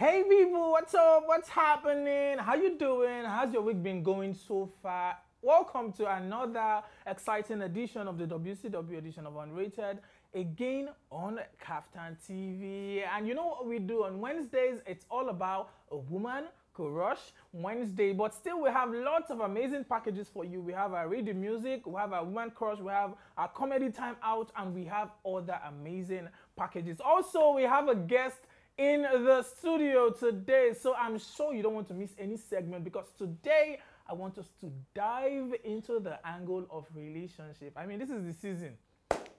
Hey people, what's up? What's happening? How you doing? How's your week been going so far? Welcome to another exciting edition of the WCW edition of Unrated, again on KAFTAN TV. And you know what we do on Wednesdays? It's all about a woman crush Wednesday, but still we have lots of amazing packages for you. We have our radio music, we have our woman crush, we have our comedy time out, and we have other amazing packages. Also, we have a guest in the studio today, so I'm sure you don't want to miss any segment, because today I want us to dive into the angle of relationship. I mean, this is the season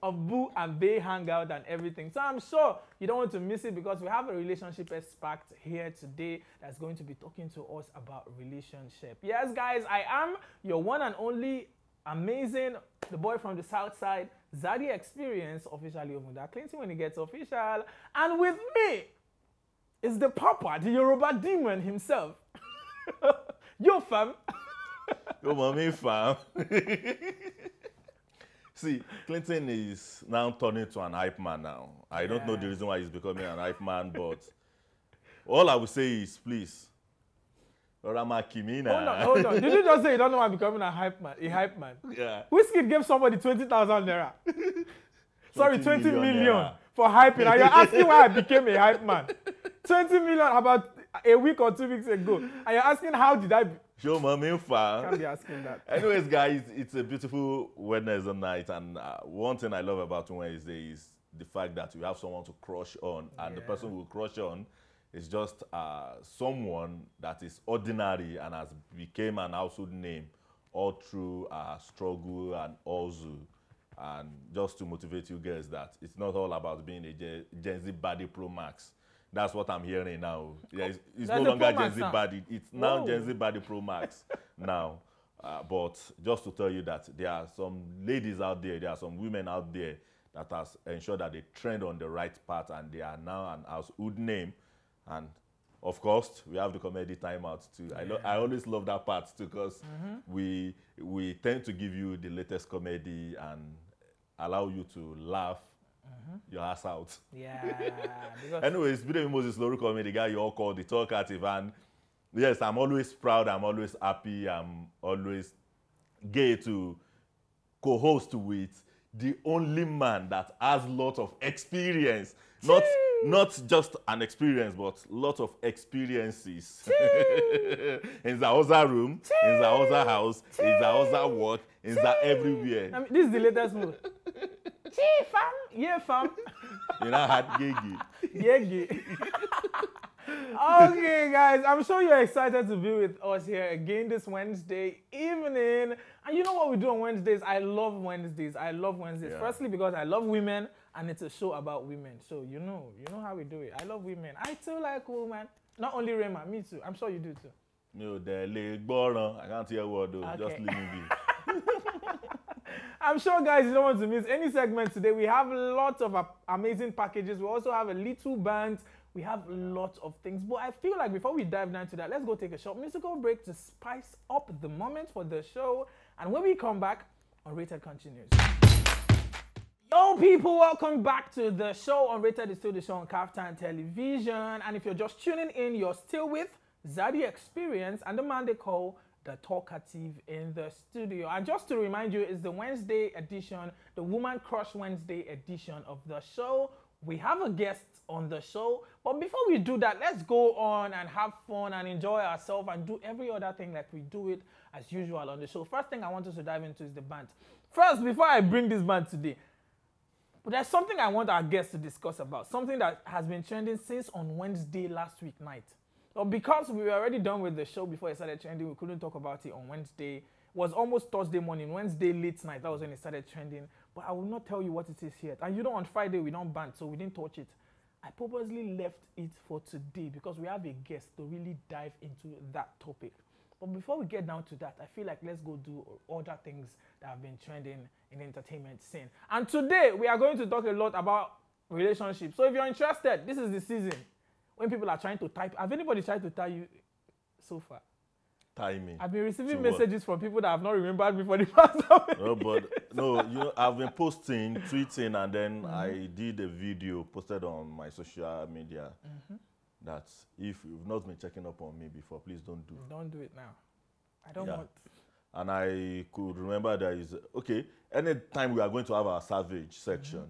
of Boo and Bae hangout and everything, so I'm sure you don't want to miss it, because we have a relationship expert here today that's going to be talking to us about relationship. Yes guys, I am your one and only amazing, the boy from the south side, Zady Experience, officially Obundu Clinton when he gets official, and with me is the papa, the Yoruba demon himself. Yo fam. Yo mommy fam. See, Clinton is now turning to an hype man now. I don't know the reason why he's becoming an hype man, but all I would say is, please, Hold on. Did you just say you don't know why I'm becoming a hype man? Yeah. Whiskey gave somebody 20,000 naira. Sorry, 20 million for hyping. And you're asking why I became a hype man. 20 million about a week or 2 weeks ago. And you're asking how did I... Show mommy fan. Can't be asking that. Anyways, guys, it's a beautiful Wednesday night. And one thing I love about Wednesday is the fact that you have someone to crush on. And the person who will crush on is just someone that is ordinary and has become an household name all through struggle and also. And just to motivate you guys that it's not all about being a Gen Z Body Pro Max. That's what I'm hearing now. Yeah, it's no longer Gen Z Body. It's now Gen Z Body Pro Max now. But just to tell you that there are some ladies out there are some women out there that has ensured that they trend on the right path, and they are now an household name. And of course, we have the comedy timeout too. Yeah. I always love that part too, because we tend to give you the latest comedy and allow you to laugh your ass out. Yeah. Anyways, Bidemi Moses Loru comedy, the guy you all call the talkative, and yes, I'm always proud. I'm always happy. I'm always gay to co-host with the only man that has lots of experience. Not just an experience, but lots of experiences. In the other room, in the other house, in the other work, in the everywhere. I mean, this is the latest move. Chee, fam. Yeah, fam. You know, had gigi. Yeah. Okay, guys, I'm sure you're excited to be with us here again this Wednesday evening. And you know what we do on Wednesdays? I love Wednesdays. Yeah. Firstly, because I love women, and it's a show about women. So you know how we do it. I love women. I too like women. Not only Rema, me too. I'm sure you do too. No, I can't hear a word though. Okay. Just leave me be. I'm sure, guys, you don't want to miss any segment today. We have lots of amazing packages. We also have a little band. We have lots of things. But I feel like before we dive down to that, let's go take a short musical break to spice up the moment for the show. And when we come back, Unrated continues. Yo, people, welcome back to the show. Unrated is still the show on KAFTAN Television. And if you're just tuning in, you're still with Zady Experience and the man they call DaTalkative in the studio. And just to remind you, it's the Wednesday edition, the Woman Crush Wednesday edition of the show. We have a guest on the show, but before we do that, let's go on and have fun and enjoy ourselves and do every other thing like we do it as usual on the show. First thing I want us to dive into is the band. First, before I bring this band today, but there's something I want our guests to discuss about, something that has been trending since on Wednesday last week night. But because we were already done with the show before it started trending, we couldn't talk about it on Wednesday. It was almost Thursday morning, Wednesday late night, that was when it started trending. But I will not tell you what it is yet. And you know, on Friday we don't ban, so we didn't touch it. I purposely left it for today because we have a guest to really dive into that topic. But before we get down to that, I feel like let's go do other things that have been trending in the entertainment scene. And today we are going to talk a lot about relationships. So if you're interested, this is the season when people are trying to type. Have anybody tried to tie you so far? Timing. I've been receiving messages from people that have not remembered me for the past time. No, but no, you know, I've been posting, tweeting, and then I did a video posted on my social media that if you've not been checking up on me before, please don't do. Don't do it now. I don't want. And I could remember there is, okay, anytime we are going to have our savage section,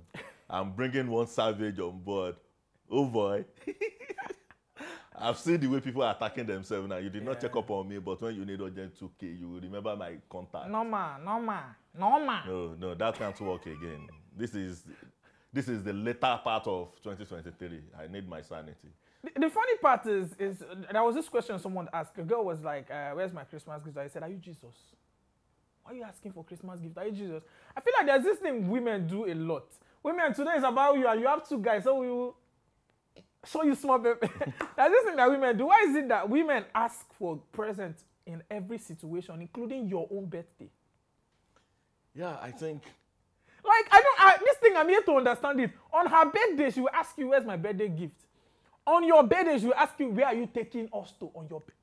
I'm bringing one savage on board. Oh boy. I've seen the way people are attacking themselves now. You did not check up on me, but when you need urgent 2K, you will remember my contact. No. No, that can't work again. This is the later part of 2023. I need my sanity. The funny part is there was this question someone asked. A girl was like, where's my Christmas gift? I said, are you Jesus? Why are you asking for Christmas gift? Are you Jesus? I feel like there's this thing women do a lot. Women, today is about you and you have 2 guys, so we will show you small baby. There's this thing that women do. Why is it that women ask for presents in every situation, including your own birthday? Yeah, I think. Like, this thing, I'm here to understand it. On her birthday, she will ask you, where's my birthday gift? On your birthday, she will ask you, where are you taking us to on your birthday?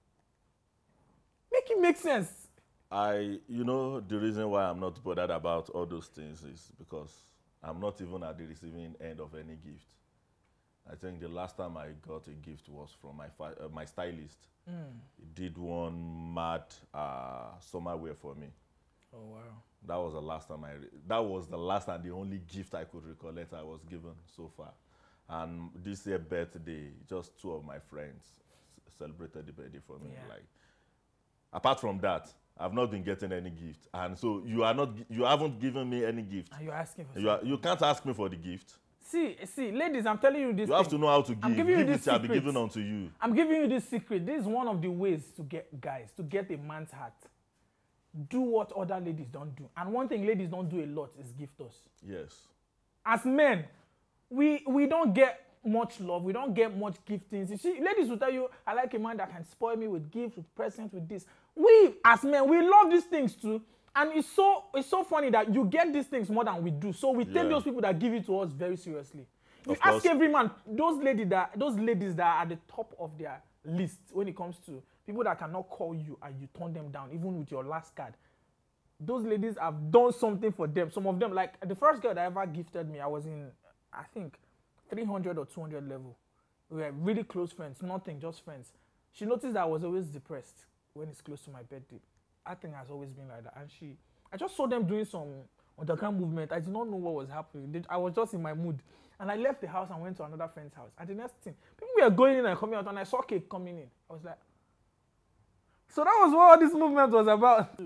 Make it make sense. The reason why I'm not bothered about all those things is because I'm not even at the receiving end of any gift. I think the last time I got a gift was from my stylist. He did one mad summer wear for me. Oh, wow. That was the last time that was the last and the only gift I could recollect I was given so far. And this year birthday, just 2 of my friends celebrated the birthday for me. Yeah. Like, apart from that, I've not been getting any gift. And so you haven't given me any gift. And you're asking for you can't ask me for the gift. See, ladies, I'm telling you this. You have to know how to give. I'm giving you this Gift shall be secret. given unto you. I'm giving you this secret. This is one of the ways to get guys, to get a man's heart. Do what other ladies don't do. And one thing ladies don't do a lot is gift us. Yes. As men, we don't get much love. We don't get much giftings. You see, ladies will tell you, I like a man that can spoil me with gifts, with presents, with this. We, as men, we love these things too. And it's so funny that you get these things more than we do. So we take those people that give it to us very seriously. If you ask every man, those ladies that are at the top of their list when it comes to people that cannot call you and you turn them down, even with your last card, those ladies have done something for them. Some of them, like the first girl that ever gifted me, I was in, I think, 300 or 200 level. We were really close friends, nothing, just friends. She noticed that I was always depressed when it's close to my birthday. I think has always been like that. And I just saw them doing some underground movement. I did not know what was happening. I was just in my mood. And I left the house and went to another friend's house. And the next thing, people were going in and coming out, and I saw cake coming in. I was like, so that was what all this movement was about.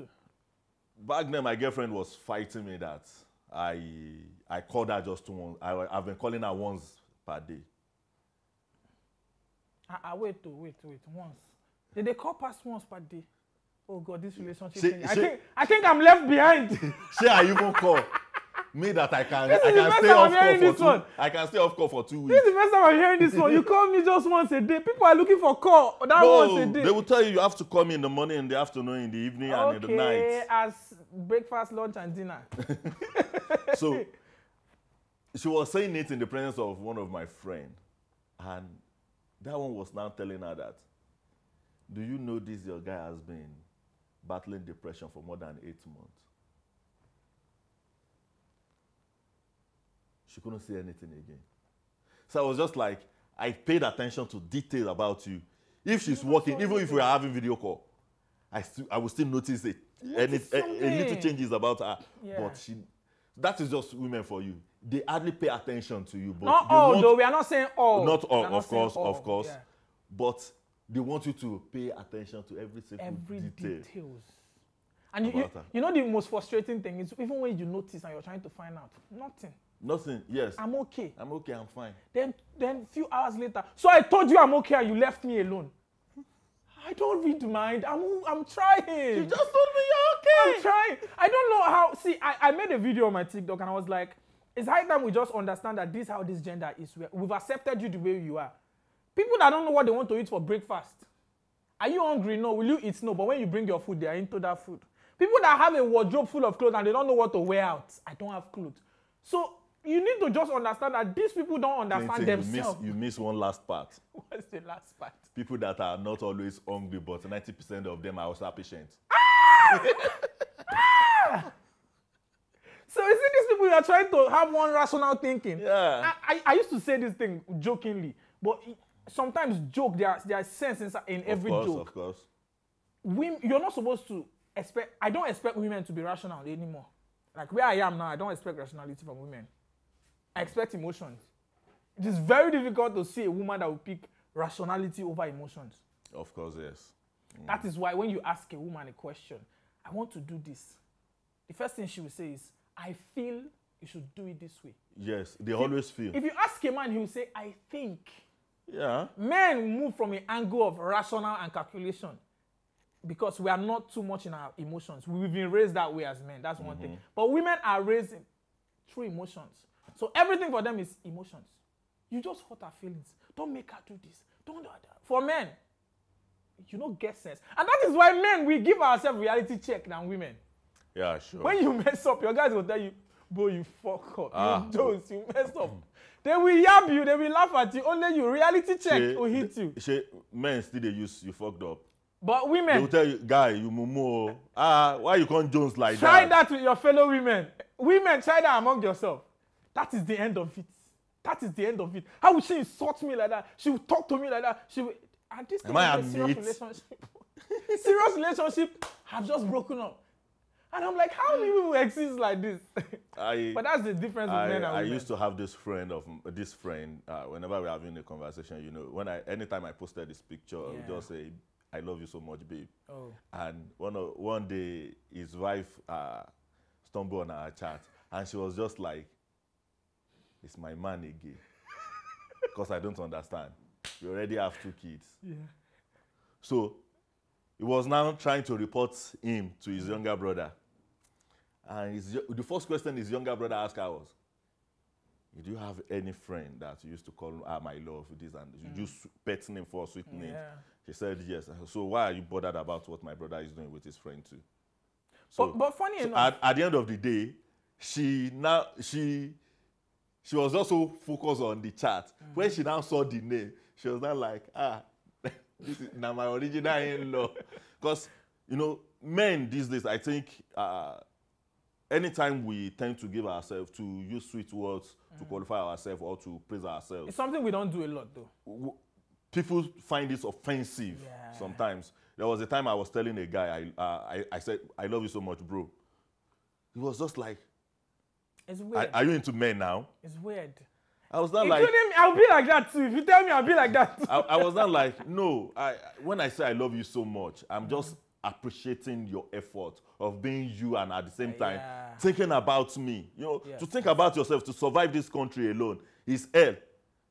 Back then, my girlfriend was fighting me that I called her just once. I've been calling her once per day. Wait, once. Did they call past once per day? Oh God, this relationship. I think I'm left behind. Say I even call me that I can stay off call for 2 weeks. This is the first time I'm hearing this one. You call me just once a day. People are looking for call once a day. They will tell you have to call me in the morning, in the afternoon, in the evening, and in the night. Okay, as breakfast, lunch, and dinner. So she was saying it in the presence of one of my friends, and that one was now telling her that, do you know this your guy has been battling depression for more than 8 months? She couldn't say anything again. So I was just like, I paid attention to details about you. If she's working, even if we are having video call, I will still notice a little changes about her. Yeah. But that is just women for you. They hardly pay attention to you. But not all, though. We are not saying all. Not all, of course. Yeah. But they want you to pay attention to every single details. And you know the most frustrating thing is even when you notice and you're trying to find out, nothing, yes. I'm okay, I'm fine. Then a few hours later, so I told you I'm okay and you left me alone. I don't read mind. I'm trying. You just told me you're okay. I'm trying. I don't know how. See, I made a video on my TikTok and I was like, it's high time we just understand that this is how this gender is. We've accepted you the way you are. People that don't know what they want to eat for breakfast. Are you hungry? No. Will you eat? No. But when you bring your food, they are into that food. People that have a wardrobe full of clothes and they don't know what to wear out. I don't have clothes. So you need to just understand that these people don't understand themselves. You miss one last part. What's the last part? People that are not always hungry, but 90% of them are also patients. So you see these people, you are trying to have one rational thinking. Yeah. I used to say this thing jokingly, but sometimes joke, there's sense in every joke. Of course. You're not supposed to expect, I don't expect women to be rational anymore. Like where I am now, I don't expect rationality from women. I expect emotions. It is very difficult to see a woman that will pick rationality over emotions. Of course, yes. That is why when you ask a woman a question, I want to do this, the first thing she will say is, I feel you should do it this way. Yes, they always feel. If you ask a man, he will say, I think. Yeah. Men move from an angle of rational and calculation because we are not too much in our emotions. We've been raised that way as men. That's one thing. But women are raised through emotions. So everything for them is emotions. You just hurt her feelings. Don't make her do this. Don't do that. For men, you don't get sense. And that is why men, we give ourselves reality check than women. Yeah, sure. When you mess up, your guys will tell you, bro, you fuck up. You don't, you messed up. They will yab you, they will laugh at you. Only you reality check will hit you. Men still they use you fucked up. But women, they will tell you, guy, you mumu. Why you can't Jones like that? Try that with your fellow women. Women, try that among yourself. That is the end of it. That is the end of it. How will she insult me like that? She will talk to me like that. She will. And this thing is a serious relationship. Serious relationship have just broken up. And I'm like, how many people exist like this? But that's the difference with men and women. I used to have this friend whenever we're having a conversation, you know, anytime I posted this picture, I would just say, I love you so much, babe. Oh. And one day, his wife stumbled on our chat, and she was just like, it's my man again. Because I don't understand. We already have 2 kids. Yeah. So, he was now trying to report him to his younger brother. And the first question his younger brother asked her was, do you have any friend that you used to call my love, this and this? You just pet name for a sweet name. She said yes. So why are you bothered about what my brother is doing with his friend too? So, but funny enough, at the end of the day, she was also focused on the chat. When she now saw the name, she was not like, this is now my original in-law. Because, you know, men these days, I think, anytime we tend to give ourselves, to use sweet words to qualify ourselves or to praise ourselves. It's something we don't do a lot, though. People find this offensive sometimes. There was a time I was telling a guy, I said, I love you so much, bro. He was just like, it's weird. Are you into men now? It's weird. I was not like, I'll be like that too. If you tell me, I'll be like that too. I was not like, no. When I say I love you so much, I'm just appreciating your effort of being you and at the same time thinking about me. You know, to think about yourself, to survive this country alone is hell.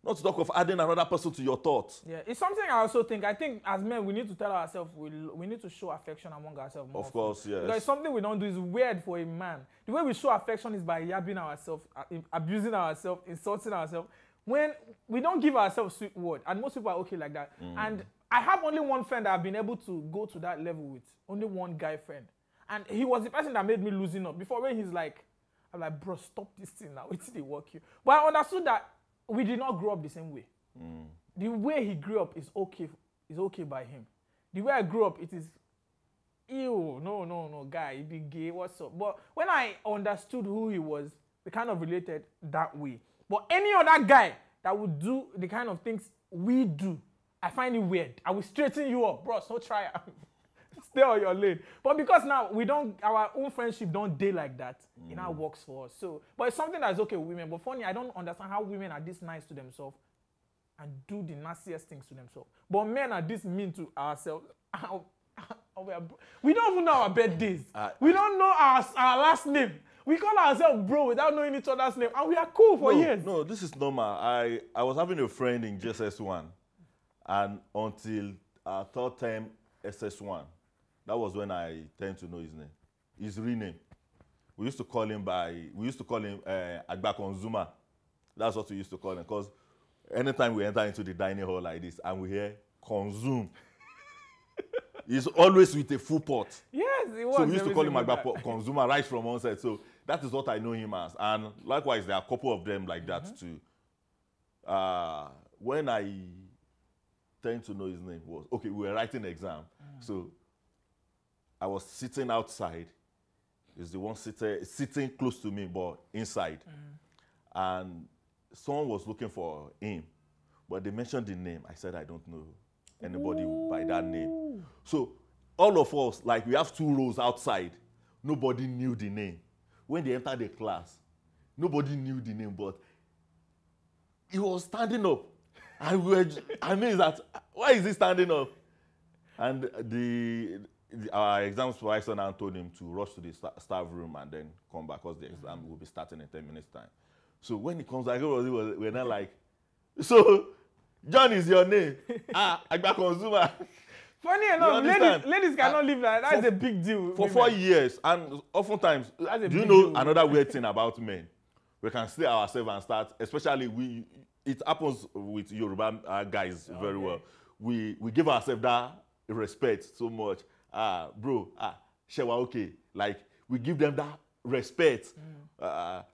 Not to talk of adding another person to your thoughts. Yeah, it's something I also think. I think as men, we need to tell ourselves, we need to show affection among ourselves more. Of course, yes. Because it's something we don't do. It's weird for a man. The way we show affection is by yabbing ourselves, abusing ourselves, insulting ourselves. When we don't give ourselves sweet word, and most people are okay like that. And I have only one friend that I've been able to go to that level with. Only one guy friend. And he was the person that made me losing up. Before when he's like, I'm like, bro, stop this thing now. It's the work you. But I understood that we did not grow up the same way. The way he grew up is okay by him. The way I grew up, it is, ew, no, guy, you be gay, what's up? But when I understood who he was, we kind of related that way. But any other guy that would do the kind of things we do, I find it weird. I will straighten you up, bro, so try it. Stay on your lane. But because now our own friendship don't date like that, it now works for us. So, but it's something that's okay with women. But funny, I don't understand how women are this nice to themselves and do the nastiest things to themselves. But men are this mean to ourselves. We don't even know our birthdays. We don't know our last name. We call ourselves bro without knowing each other's name. And we are cool for years. No, this is normal. I was having a friend in JSS1. And until third term SS1. That was when I tend to know his name. His real name. We used to call him Agbakonzuma. That's what we used to call him. Because anytime we enter into the dining hall like this and we hear consume, he's always with a full pot. Yes, it was. So we used to call him Agbakonzuma right from onset. So that is what I know him as. And likewise, there are a couple of them like that too. When I tend to know his name was, okay, we were writing exam. So I was sitting outside. He's the one sitting close to me, but inside. And someone was looking for him. But they mentioned the name. I said, I don't know anybody by that name. So all of us, like we have 2 rows outside. Nobody knew the name. When they entered the class, nobody knew the name, but he was standing up. And we were amazed that, why is he standing up? And our exam supervisor now told him to rush to the staff room and then come back because the exam will be starting in 10 minutes' time. So when he comes back, we're not like, so John is your name. Agba consumer. Funny enough, ladies cannot live like that. That's a big deal. For 4 years, and oftentimes, do you know another weird thing about men? We can stay ourselves and start, especially it happens with Yoruba guys very well. We give ourselves that respect so much. Bro, shewa okay. Like, we give them that respect.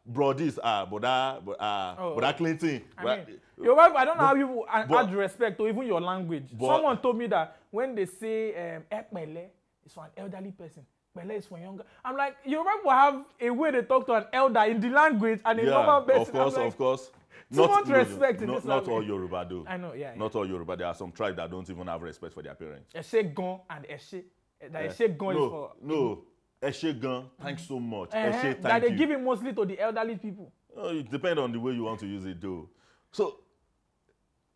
Bro, this, but that Clinton. I don't know how you add respect or even your language. Someone told me that when they say Ekpele, it's for an elderly person. Pele is for younger. I'm like, Yoruba will have a way they talk to an elder in the language and a normal person. Of course. Too much respect in this language. Not all Yoruba do. I know, yeah. Not all Yoruba. There are some tribes that don't even have respect for their parents. Eshegon and Eshe. Eshegon is for... No. Eshegon, thanks so much. Eshe, thank that they you. give it mostly to the elderly people. It depends on the way you want to use it, though. So,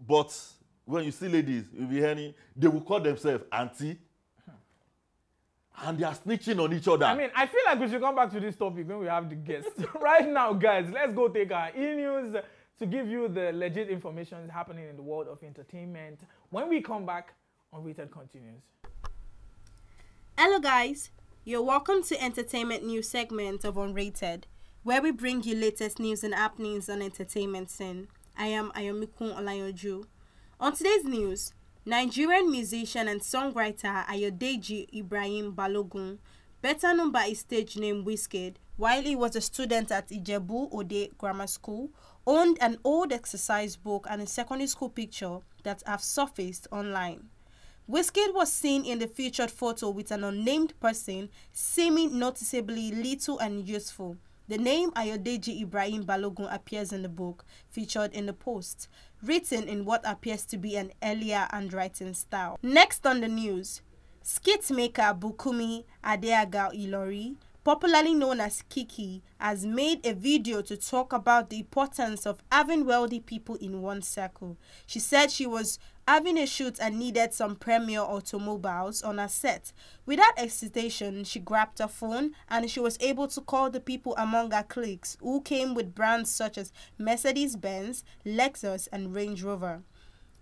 but when you see ladies, you'll be hearing, they will call themselves auntie. And they are snitching on each other. I mean, I feel like we should come back to this topic when we have the guests. Right now, guys, let's go take our e-news to give you the legit information happening in the world of entertainment. When we come back, Unrated continues. Hello, guys. You're welcome to Entertainment News segment of Unrated, where we bring you latest news and happenings on entertainment scene. I am Ayomikun Olayoju. On today's news, Nigerian musician and songwriter Ayodeji Ibrahim Balogun, better known by his stage name Wizkid, while he was a student at Ijebu Ode Grammar School, owned an old exercise book and a secondary school picture that have surfaced online. Wizkid was seen in the featured photo with an unnamed person, seeming noticeably little and useful. The name Ayodeji Ibrahim Balogun appears in the book, featured in the post, written in what appears to be an earlier handwriting style. Next on the news, skit maker Bukumi Adeaga Ilori, popularly known as Kiki, has made a video to talk about the importance of having wealthy people in one circle. She said she was having a shoot and needed some premier automobiles on her set. Without hesitation, she grabbed her phone and she was able to call the people among her cliques who came with brands such as Mercedes-Benz, Lexus, and Range Rover.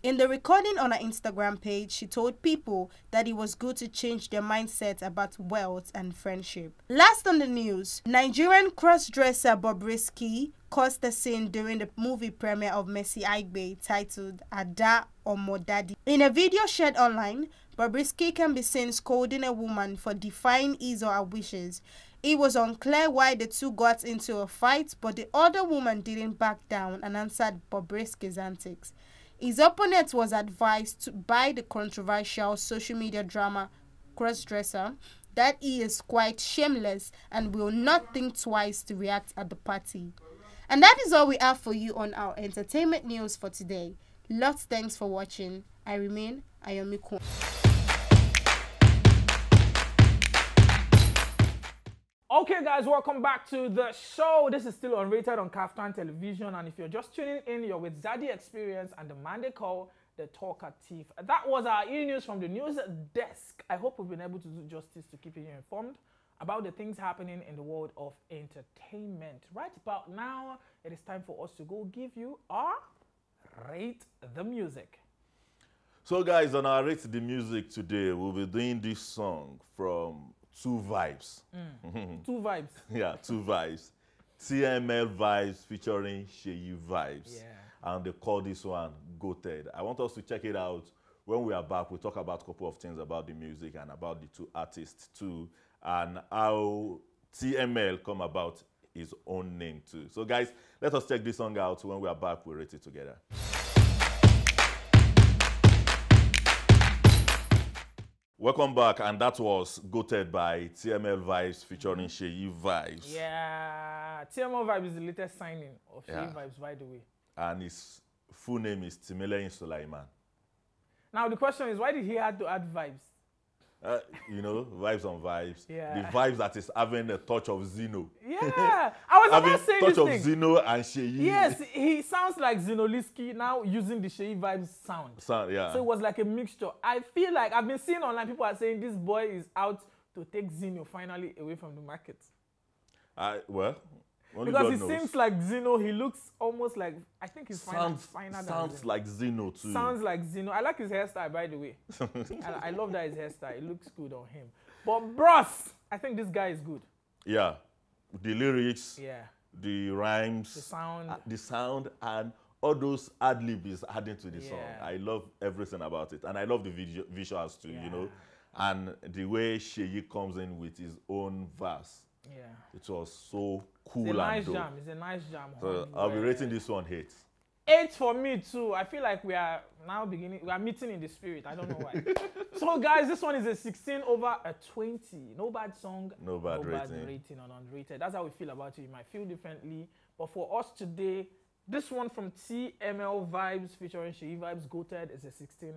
In the recording on her Instagram page, she told people that it was good to change their mindset about wealth and friendship. Last on the news, Nigerian cross-dresser Bobrisky caused a scene during the movie premiere of Mercy Aigbe titled Ada Omodadi. In a video shared online, Bobrisky can be seen scolding a woman for defying his or her wishes. It was unclear why the two got into a fight, but the other woman didn't back down and answered Bobrisky's antics. His opponent was advised by the controversial social media drama crossdresser that he is quite shameless and will not think twice to react at the party. And that is all we have for you on our entertainment news for today. Lots thanks for watching. I remain Ayomiko. Okay, guys, welcome back to the show. This is still Unrated on KAFTAN Television, and if you're just tuning in, you're with Zady Experience and the man they call DaTalkative. That was our e-news from the news desk. I hope we've been able to do justice to keeping you informed about the things happening in the world of entertainment. Right about now, it is time for us to go give you our Rate the Music. So, guys, on our Rate the Music today, we'll be doing this song from Two Vibes. Two Vibes. Yeah, Two Vibes. TML Vibes featuring Sheyi Vibes. Yeah. And they call this one Goated. I want us to check it out. When we are back, we'll talk about a couple of things about the music and about the two artists too, and how TML come about his own name too. So guys, let us check this song out. When we are back, we'll rate it together. Welcome back, and that was Goated by TML Vibes featuring Sheyi Vibes. Yeah, TML Vibes is the latest signing of Sheyi Vibes, by the way. And it's full name is Timileyin Sulaiman. Now the question is, why did he have to add vibes? You know, vibes on vibes. Yeah. The vibes that is having a touch of Zeno. Yeah, I was Having about saying touch this of thing. Zeno and Sheyi. Yes, he sounds like Zinoliski now using the Sheyi vibes sound. Yeah. So it was like a mixture. I feel like I've been seeing online people are saying this boy is out to take Zeno finally away from the market. Well, only Because God he knows. seems like Zeno. He looks almost like, I think he's finer than Sounds Zeno. like Zeno too. Sounds like Zeno. I like his hairstyle, by the way. I love that his hairstyle. It looks good on him. But bros, I think this guy is good. Yeah, the lyrics, Yeah. the rhymes, The sound. and all those ad libs is adding to the song. Yeah. I love everything about it, and I love the visuals too. Yeah. You know, and the way Sheyi comes in with his own verse. Yeah. It was so cool It's a nice and dope. jam. It's a nice jam. So I'll be rating this one 8. 8 for me too. I feel like we are now beginning. We are meeting in the spirit. I don't know why. So guys, this one is a 16 over a 20. No bad song. No bad rating on Unrated. That's how we feel about it. You might feel differently, but for us today, this one from TML Vibes featuring Sheyi Vibes Goated is a 16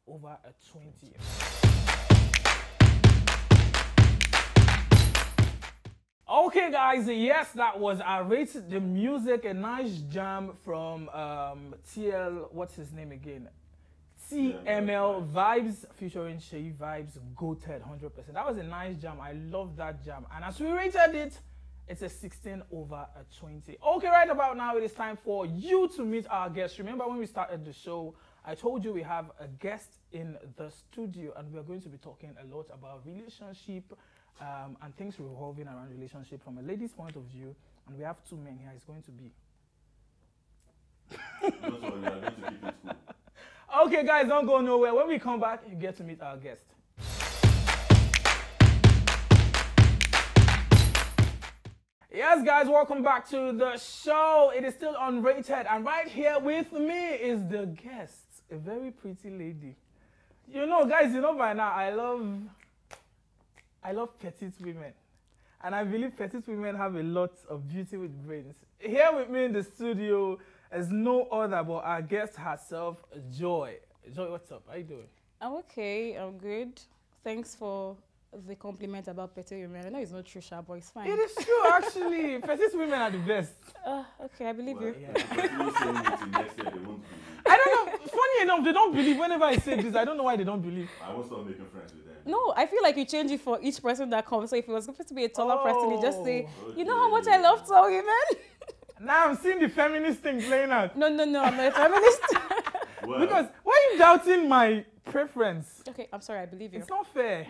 over a 20. Okay guys, yes, that was Unrated the music, a nice jam from TL, what's his name again? TML Vibes featuring Sheyi Vibes Goated 100%. That was a nice jam. I love that jam. And as we rated it, it's a 16 over a 20. Okay, right about now it is time for you to meet our guest. Remember when we started the show, I told you we have a guest in the studio and we're going to be talking a lot about relationship and things revolving around relationship from a lady's point of view. And we have 2 men here. It's going to be. Okay, guys, don't go nowhere. When we come back, you get to meet our guest. Yes, guys, welcome back to the show. It is still Unrated, and right here with me is the guest, a very pretty lady. You know, guys, you know by now, I love petite women. And I believe petite women have a lot of beauty with brains. Here with me in the studio is no other but our guest herself, Joy. Joy, what's up? How you doing? I'm okay. I'm good. Thanks for the compliment about petite women. I know it's not true, Sha, but it's fine. It is true, actually. Petite women are the best. Okay, I believe you. Yeah. I I don't know. Funny enough, they don't believe. Whenever I say this, I don't know why they don't believe. won't stop making friends with them. No, I feel like you change it for each person that comes. So if it was supposed to be a taller person, you just say, Oh. you know how much I love tall women? Now I'm seeing the feminist thing playing out. No, I'm not a feminist. Well, Because why are you doubting my preference? Okay, I'm sorry, I believe you. It's not fair.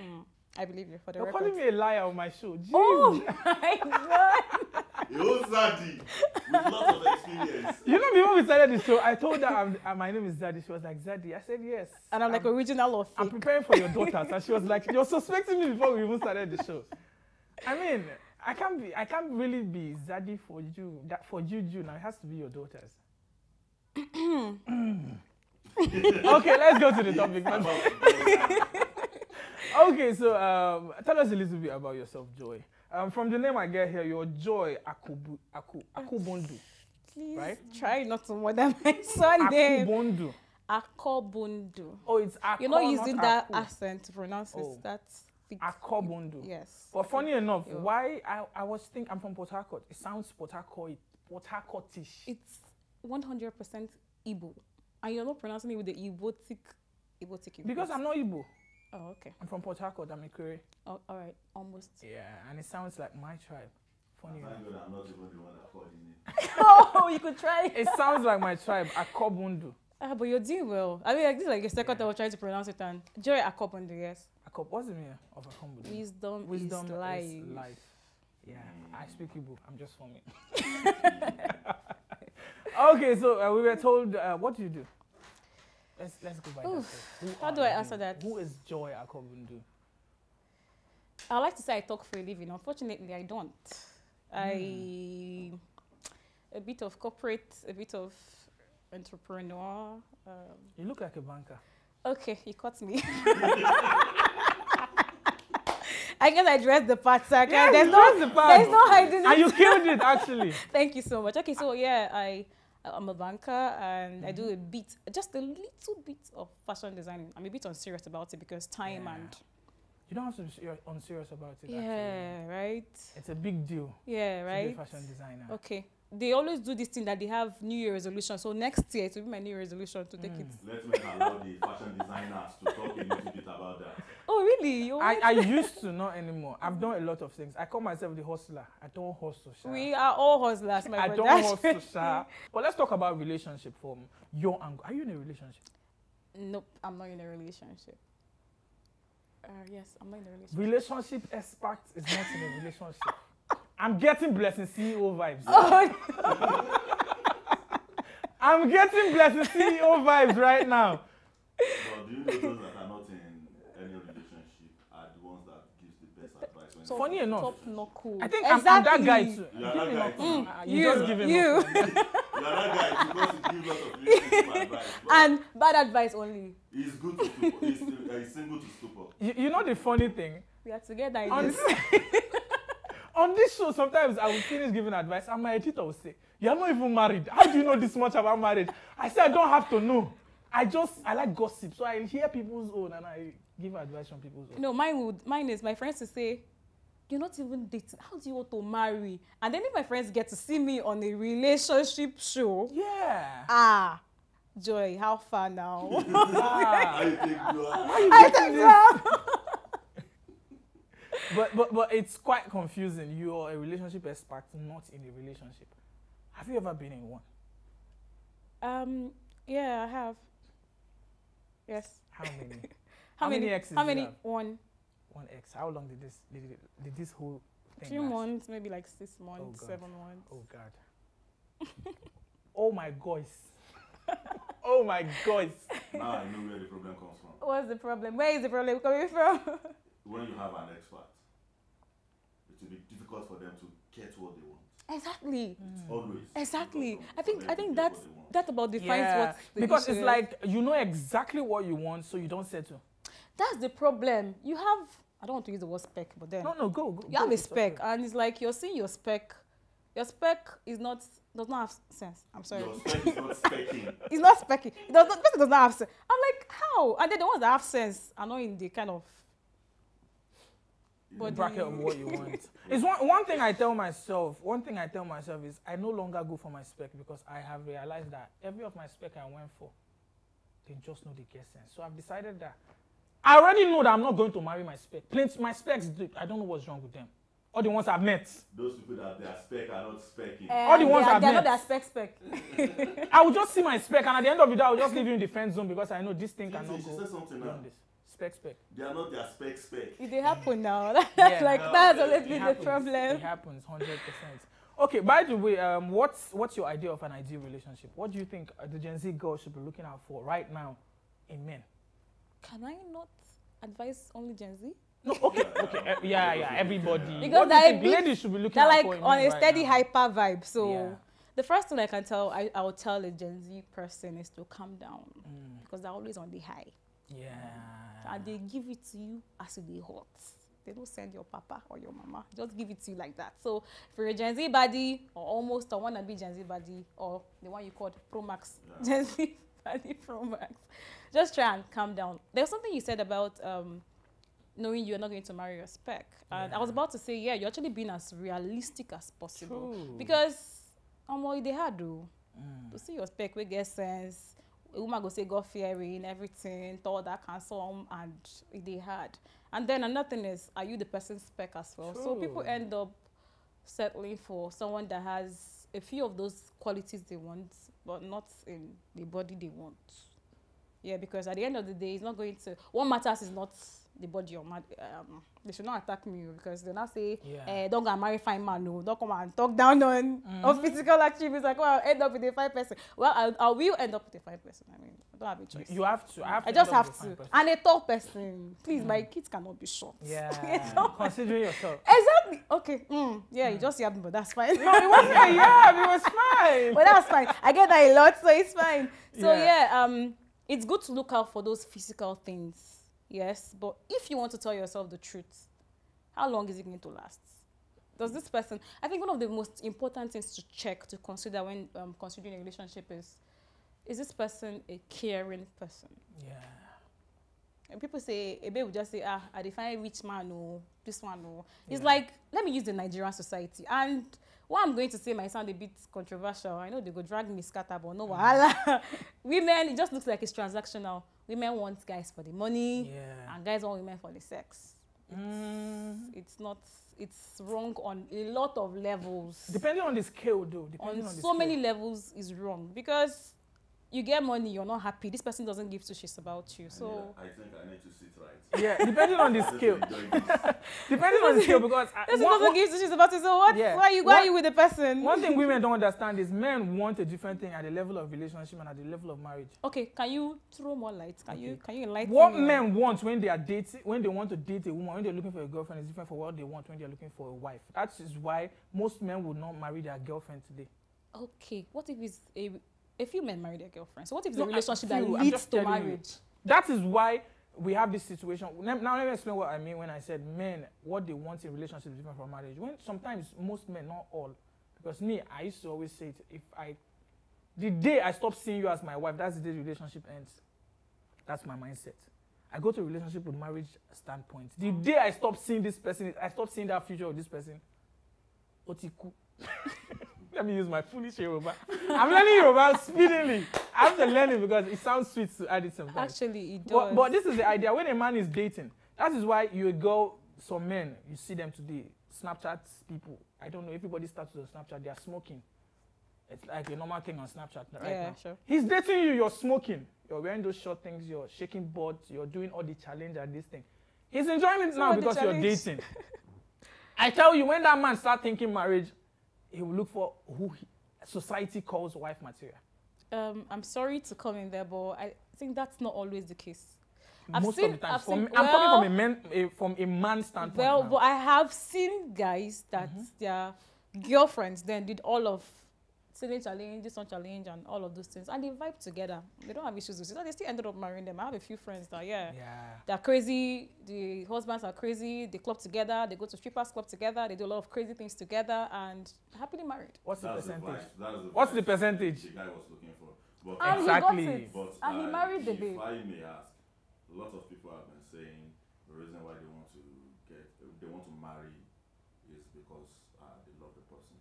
I believe you for the You're record. calling me a liar on my show. Jeez. Oh my God. you're Zady with lots of experience. You know, before we started the show, I told her my name is Zady. She was like, Zady. I said, yes. And I'm like original or I'm fake. preparing for your daughters. And she was like, you're suspecting me before we even started the show. I mean, I can't really be Zady for you. That for you, now it has to be your daughters. Okay, let's go to the topic. Okay, so tell us a little bit about yourself, Joy. From the name I get here, you're Joy Akobundu. Please Right? try not to murder my son name. Akobundu. Akobundu. Oh, it's Ako, You're not using that Ako. accent to pronounce it. Oh. That's the, Akobundu. yes. But funny enough, Yeah. why I was thinking I'm from Port Harcourt. It sounds Port Harcourtish. It's 100% Igbo. And you're not pronouncing it with the Igbotic. Because I'm not Igbo. Oh, okay. I'm from Port Harcourt. I'm a Kure. Oh, all right. Almost. Yeah, and it sounds like my tribe. Funny enough. I'm not even the one that called it. Oh, you could try. It sounds like my tribe, Akobundu. But you're doing well. I mean, like, this is like a second time I was trying to pronounce it. And Joy Akobundu, yes. What's the meaning of Akobundu? Wisdom is life. is life. Yeah, I speak Igbo. I'm just forming. Okay, so we were told, what do you do? Let's go by that. First. How do I answer that? Who is Joy Akobundu? I like to say I talk for a living. Unfortunately, I don't. A bit of corporate, a bit of entrepreneur. You look like a banker. Okay, you caught me. I guess I dressed the part, sir. Yeah, there's you no dressed the part. hiding it. And you killed it, actually. Thank you so much. Okay, so yeah, I'm a banker and I do just a little bit of fashion designing. I'm a bit unserious about it because time and... You don't have to be unserious about it, Yeah, actually. right? It's a big deal. Yeah, right? To be a fashion designer. Okay. They always do this thing that they have New Year resolution. So next year, it will be my New Year resolution to take it. Let's make allow the fashion designers to talk a little bit about that. Oh, really? I used to, not anymore. I've done a lot of things. I call myself the hustler. I don't hustle, sha. We are all hustlers, my I brother. don't hustle, sha. But let's talk about relationship from your angle. Are you in a relationship? Nope, I'm not in a relationship. Yes, I'm not in a relationship. Relationship expert is not in a relationship. I'm getting blessing CEO vibes. Oh, I'm getting blessing CEO vibes right now. But do you know those that are not in any relationship are the ones that gives the best advice? When Funny enough, top knuckle. I think I'm that guy too. You are that guy too. You just give him you. You are that guy because he gives lots of relationship advice. But And bad advice only. he's good to stupor. He's single to stupor. You know the funny thing? We are together in On, this. on this show, sometimes I will finish giving advice and my editor will say, "You're not even married. How do you know this much about marriage?" I say, "I don't have to know. I like gossip. So I hear people's own and I give advice from people's own." No, mine is my friends to say, "You're not even dating. How do you want to marry?" And then if my friends get to see me on a relationship show, Yeah. Joy, how far now? How you think you are? I think so. But it's quite confusing. You're a relationship expert, not in a relationship. Have you ever been in one? Yeah, I have. Yes. How many? How many exes? How do you many? have? One. One ex. How long did this whole thing Few last? months, maybe like 6 months, God. 7 months. Oh God. Oh my gosh. Oh my gosh. Now I know where the problem comes from. What's the problem? Where is the problem coming from? When you have an expert, it will be difficult for them to get what they want. Exactly. Always. Exactly. difficult I for them to think get that what they want. that about defines Yeah, what the because issue it's is. like you know exactly what you want, so you don't settle. That's the problem. You have, I don't want to use the word spec, but then No, go. you have a It's spec, okay. and it's like you're seeing your spec. Your spec does not have sense. I'm sorry. Your spec is not specking. It's not specky. It does not. Person does not have sense. I'm like, how? And then the ones that have sense are not in the kind of The bracket of what you want. It's one thing I tell myself. One thing I tell myself is I no longer go for my spec because I have realized that every of my spec I went for, they just know they get sense. So I've decided that I already know that I'm not going to marry my spec. My specs, I don't know what's wrong with them. All the ones I've met. Those people that their spec are not specking. All the ones I've they're met. not that spec. I will just see my spec, and at the end of the day, I will just leave you in the friend zone because I know this thing She cannot go said something now. beyond this. Spec. They are not their spec. It they happen now. Yeah. Like No, that's it always been the It problem. happens 100%. Okay, by the way, what's your idea of an ideal relationship? What do you think the Gen Z girls should be looking out for right now in men? Can I not advise only Gen Z? No, okay, yeah, everybody. Because What do you think they're ladies should be looking They're out like for in on men a right steady now? hyper vibe. So Yeah. the first thing I can tell, I will tell a Gen Z person is to calm down because they're always on the high. Yeah. And they give it to you as they hot. They don't send your papa or your mama. Just give it to you like that. So if you're a Gen Z body or almost a wannabe Gen Z body or the one you called Pro Max, Gen Z body Pro Max, just try and calm down. There's something you said about knowing you're not going to marry your spec. And I was about to say, yeah, you're actually being as realistic as possible. True. Because they had to see your spec, we get sense. A woman go say God fearing, everything, thought that cancel, and they had. And then another thing is, are you the person's spec as well? So people True. end up settling for someone that has a few of those qualities they want, but not in the body they want. Yeah, because at the end of the day, it's not going to. What matters is not the body or they should not attack me because they not say, don't go and marry fine man, no, don't come and talk down on physical attributes. Like, well, I'll end up with a fine person. Well, I will end up with a fine person. I mean, I don't have a choice. You have to. I just have to. And a tall person. Please, my kids cannot be short. Yeah. Considering yourself. Exactly. Okay. Yeah, you just yapped, but that's fine. No, it wasn't a yab. It was fine. But that's fine. I get that a lot, so it's fine. So Yeah. it's good to look out for those physical things. Yes, but if you want to tell yourself the truth, how long is it going to last? Does this person? I think one of the most important things to check, to consider when considering a relationship is this person a caring person? Yeah. And people say, a babe will just say, I define rich man or this one or. It's like, let me use the Nigerian society. And what I'm going to say might sound a bit controversial. I know they go drag me scatter, but no wahala. Women, it just looks like it's transactional. Women want guys for the money, and guys want women for the sex. It's not. It's wrong on a lot of levels. Depending on the scale, though. On so many levels is wrong because you get money, you're not happy. This person doesn't give two shits about you. So I think I need to sit right. Yeah, depending on the scale. Depending on the scale, because person doesn't give two shits about you. So what? Yeah. Why are you with the person? One thing women don't understand is men want a different thing at the level of relationship and at the level of marriage. Okay, can you throw more light? Can you enlighten what me? Men want when they are dating, when they want to date a woman, when they're looking for a girlfriend, is different from what they want when they're looking for a wife. That is why most men would not marry their girlfriend today. Okay, what if it's a few men marry their girlfriends? So what if it's a relationship that I'm leads just to telling you. marriage? That is why we have this situation. Now let me explain what I mean when I said men, what they want in relationships is different from marriage. When sometimes most men, not all, because me, I used to always say it, the day I stop seeing you as my wife, that's the day the relationship ends. That's my mindset. I go to a relationship with marriage standpoint. The day I stop seeing this person, I stop seeing that future of this person. Otiku. Let me use my foolish Yoruba. I'm learning Yoruba speedily. I have to learn it because it sounds sweet to add it sometimes. Actually, it does. But this is the idea. When a man is dating, that is why you go, some men, you see them today, Snapchat people. I don't know, everybody starts on Snapchat, they are smoking. It's like a normal thing on Snapchat right now. Sure. He's dating you, you're smoking. You're wearing those short things, you're shaking butts, you're doing all the challenge and this thing. He's enjoying it now because you're dating. I tell you, when that man starts thinking marriage, he will look for who society calls wife material. I'm sorry to come in there, but I think that's not always the case. Most of the time. I'm talking from a man's standpoint. Well, now. but I have seen guys that their girlfriends then did all of sailing challenge, this one challenge, and all of those things, and they vibe together. They don't have issues with it. They still ended up marrying them. I have a few friends that they're crazy. The husbands are crazy. They club together. They go to strippers club together. They do a lot of crazy things together and happily married. What's the percentage? What's the percentage? The guy was looking for. But and exactly. He got it. But, and he married the babe. If I may ask, a lot of people have been saying the reason why they want to marry is because they love the person.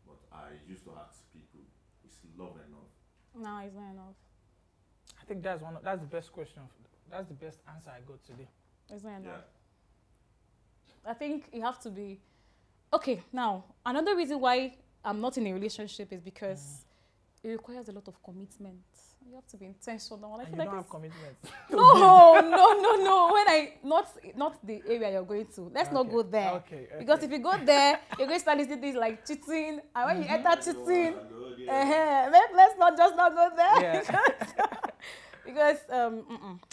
But I used to ask people, is love enough? No, it's not enough. I think that's the best question. That's the best answer I got today. It's not enough. Yeah. I think you have to be okay. Now, another reason why I'm not in a relationship is because it requires a lot of commitment. You have to be intentional. I and feel you like don't have commitment. No. When not the area you're going to. Let's not go there. Okay. Because if you go there, you're going to start listening to things like cheating. And when you enter cheating, let's not go there. Yeah. Because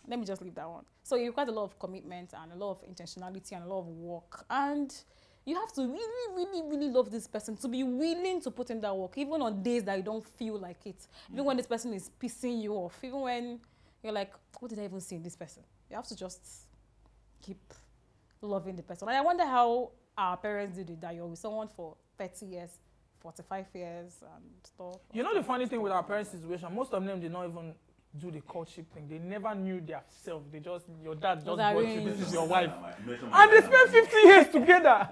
let me just leave that one. So it requires a lot of commitment and a lot of intentionality and a lot of work. And you have to really, really, really love this person to be willing to put in that work, even on days that you don't feel like it. Even when this person is pissing you off, even when you're like, what did I even see in this person? You have to just keep loving the person. And I wonder how our parents did it, that you're with someone for 30 years, 45 years and stuff. You know the funny thing with our parents' situation, most of them did not even do the courtship thing. They never knew their self. They just, your dad just brought you, this is your wife. And they spent 50 years together.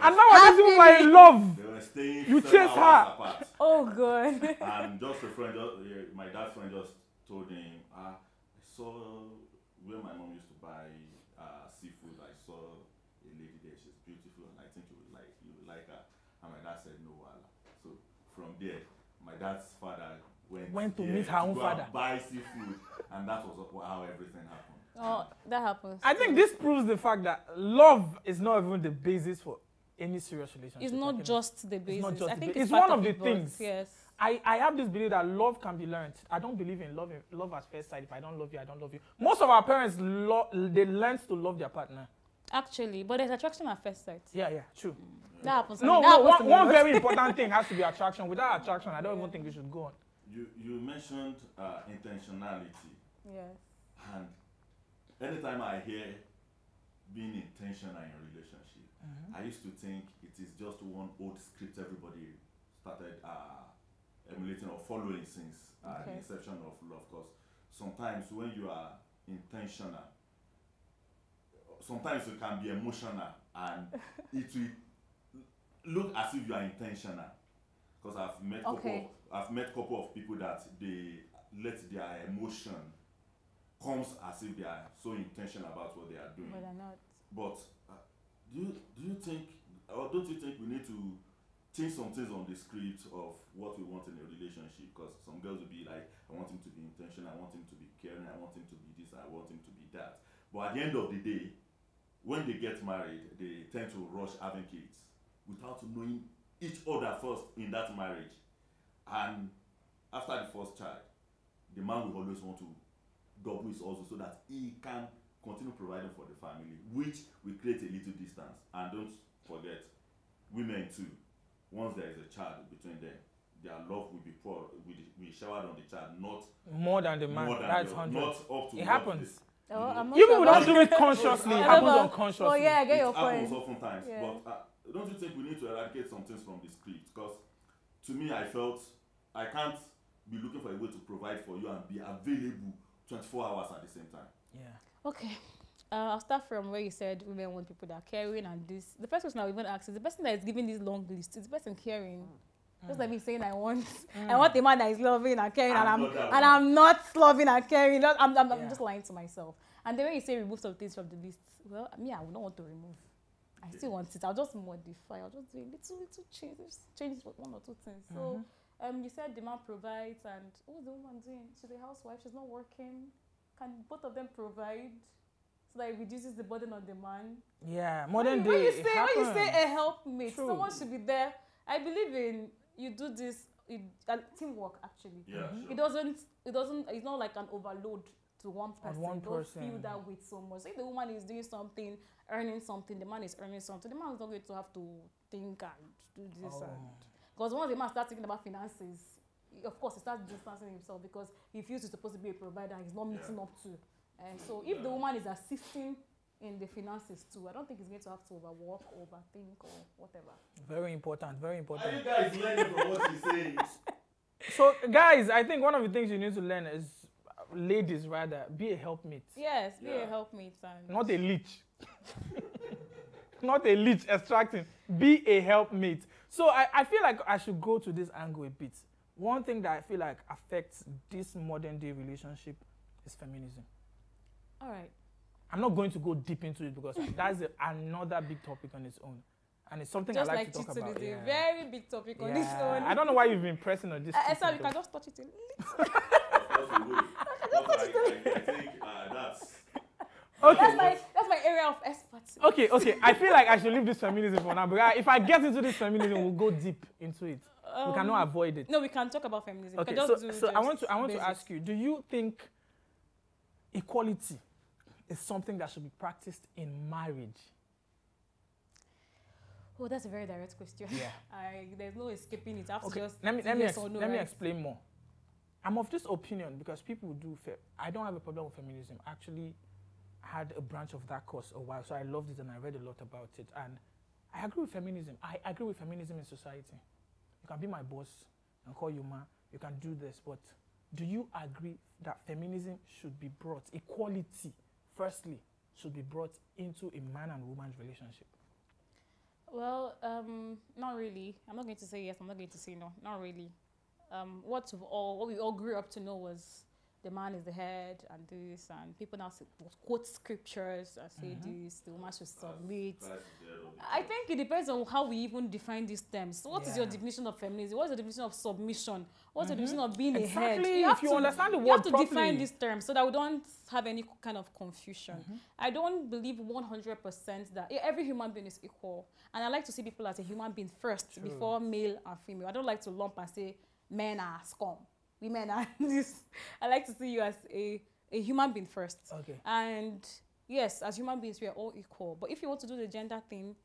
And nowadays, even by love, They were staying you 7 chase hours her. apart. Oh, God. And just a friend, my dad's friend just told him, I saw where my mom used to buy seafood. I saw a lady there. She's beautiful, and I think you would like her. And my dad said no. So from there, my dad's father went to meet her own father, buy seafood, and that was how everything happened. Oh, that happens. I think this proves the fact that love is not even the basis for any serious relationship. It's not just the basis. It's not just I think it's part one of the it, things. Yes. I have this belief that love can be learned. I don't believe in love at first sight. If I don't love you, I don't love you. Most of our parents, they learn to love their partner. Actually, but there's attraction at first sight. Yeah, true. That happens. No, that happens to me one most. very important thing has to be attraction. Without attraction, I don't even think we should go on. You mentioned intentionality. Yes. And anytime I hear being intentional in a relationship, I used to think it is just one old script everybody started emulating or following since the inception of love. Because sometimes when you are intentional, sometimes you can be emotional and it will look as if you are intentional. Because I've met couple of people that they let their emotion comes as if they are so intentional about what they are doing. But they're not. But do you think, or don't you think we need to change some things on the script of what we want in a relationship? Because some girls will be like, I want him to be intentional, I want him to be caring, I want him to be this, I want him to be that. But at the end of the day, when they get married, they tend to rush having kids without knowing each other first in that marriage. And after the first child, the man will always want to double his also so that he can continue providing for the family, which will create a little distance. And don't forget, women too, once there is a child between them, their love will be poured, will be showered on the child, not more than the man. That's 100. Not up to it happens. I'm You people don't do it consciously. It happens unconsciously. Oh yeah, I get your it happens point. oftentimes. Yeah. But don't you think we need to eradicate some things from the script? Because to me, I felt I can't be looking for a way to provide for you and be available 24 hours at the same time. Yeah. Okay. I'll start from where you said women want people that are caring and this. The first question I even ask is the person that is giving this long list, is the person caring? Just like me saying I want a man that is loving and caring and I'm not loving and caring. I'm just lying to myself. And the way you say remove some things from the list, well, me, I would not want to remove. I still want it. I'll just modify. I'll just do a little change one or two things. So you said the man provides and what's the woman doing? She's a housewife, she's not working. Can both of them provide so that it reduces the burden on the man? Yeah, modern day. When you say a helpmate, someone should be there. I believe in you do this teamwork actually. Yeah, sure. It's not like an overload to one person. Don't feel that weight so much. So if the woman is doing something, earning something, the man is earning something, the man is not going to have to think and do this because once the man starts thinking about finances, of course he starts distancing himself because he feels he's supposed to be a provider and he's not meeting up to. And so if the woman is assisting in the finances too, I don't think he's going to have to overwork, overthink or whatever. Very important, very important. Are you guys learning from what he's saying? So guys, I think one of the things you need to learn is, ladies rather, be a helpmate. Yes, be a helpmate. And not a leech. Not a leech extracting. Be a helpmate. So I feel like I should go to this angle a bit. One thing that I feel like affects this modern day relationship is feminism. All right. I'm not going to go deep into it because that's another big topic on its own. And it's something just I like to talk about. It's a very big topic on its own. I don't know why you've been pressing on this. Sorry, you can just touch it a little. I think that's... Okay. That's my area of expertise. Okay. I feel like I should leave this feminism for now. But if I get into this feminism, we'll go deep into it. We cannot avoid it. No, we can talk about feminism. Okay, so I want to ask you, do you think equality is something that should be practiced in marriage? Oh, that's a very direct question. Yeah. There's no escaping it. Let me explain more. I'm of this opinion because people do I don't have a problem with feminism. Actually, I had a branch of that course a while, so I loved it and I read a lot about it. And I agree with feminism. I agree with feminism in society. You can be my boss and call you ma. You can do this, but do you agree that feminism should be brought, equality, firstly, should be brought into a man and woman's relationship? Well, not really. I'm not going to say yes. I'm not going to say no. Not really. What we all grew up to know was the man is the head and this, and people now quote scriptures and say this, the woman should submit. I think it depends on how we even define these terms. So what is your definition of feminism? What is the definition of submission? What's the definition of being a head? If you understand the word properly, define these terms so that we don't have any kind of confusion. I don't believe 100% that every human being is equal. And I like to see people as a human being first before male and female. I don't like to lump and say men are scum, women are this. I like to see you as a human being first. Okay. And yes, as human beings, we are all equal. But if you want to do the gender thing,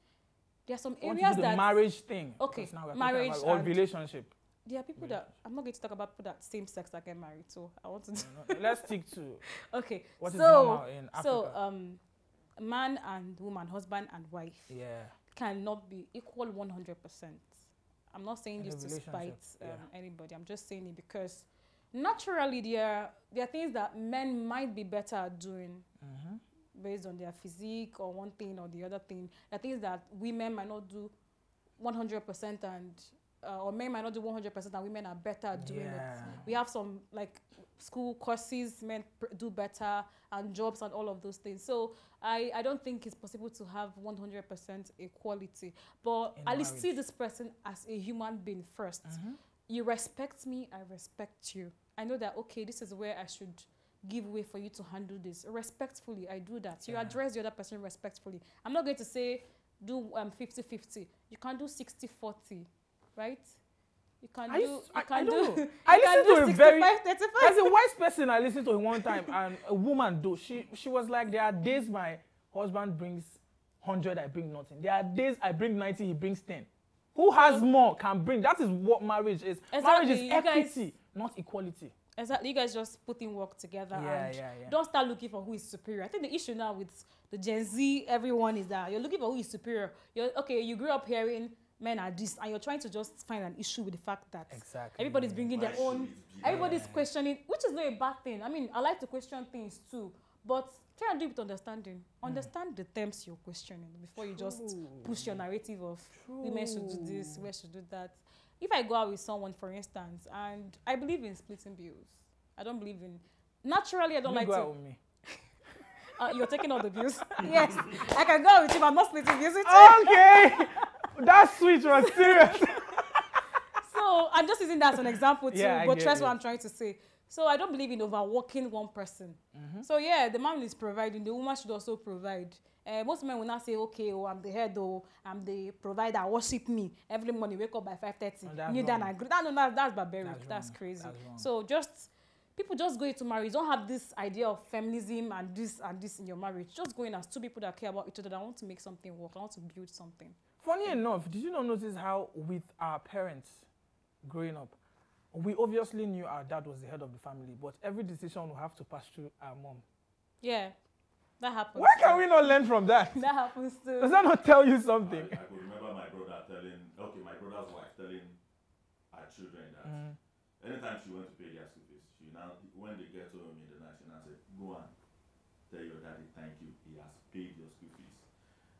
there are some areas that... the marriage thing. Okay, now marriage or relationship. There are people that... I'm not going to talk about people that same sex that get married, so I want to... Let's stick to... Okay, what is normal in Africa. So, man and woman, husband and wife, cannot be equal 100%. I'm not saying this to spite anybody. I'm just saying it because naturally there are things that men might be better at doing based on their physique or one thing or the other thing. There are things that women might not do 100% and or men might not do 100% and women are better at doing it. We have some like school courses men do better and jobs and all of those things. So I don't think it's possible to have 100% equality. But at least see this person as a human being first. You respect me, I respect you. I know that, okay, this is where I should give way for you to handle this. Respectfully, I do that. You address the other person respectfully. I'm not going to say do 50-50. You can do 60-40, right? You can do. I listened to a very. 35. As a wise person, I listened to her one time, and a woman though she was like, there are days my husband brings 100, I bring nothing. There are days I bring 90, he brings 10. Who has more can bring. That is what marriage is. Marriage is equity, not equality. Exactly. You guys just put in work together and don't start looking for who is superior. I think the issue now with the Gen Z, everyone is that you're looking for who is superior. You grew up hearing men are this, and you're trying to just find an issue with the fact that everybody's bringing their own, everybody's questioning, which is not a bad thing. I mean, I like to question things too, but try and do it with understanding. Understand the terms you're questioning before you just push your narrative of women should do this, women should do that. If I go out with someone, for instance, and I believe in splitting bills, I don't believe in, naturally I don't like to. Go out with me. You're taking all the bills? Yes, I can go out with you, but I'm not splitting bills with you. Okay. That switch was serious. So I'm just using that as an example to buttress what I'm trying to say. So I don't believe in overworking one person. So yeah, the man is providing, the woman should also provide. Most men will not say, okay, oh, I'm the head, oh, I'm the provider, worship me. Every morning, wake up by 5:30. You done agree. That's barbaric. That's crazy. So people just go into marriage. Don't have this idea of feminism and this in your marriage. Just go in as two people that care about each other, that want to make something work, I want to build something. Funny enough, did you not notice how with our parents growing up, we obviously knew our dad was the head of the family, but every decision will have to pass through our mom. Yeah, that happens. Why can we not learn from that? That happens too. Does that not tell you something? I could remember my brother's wife telling our children that anytime she went to pay their school fees, when they get home in the night, she now said, go and tell your daddy thank you, he has paid your school fees.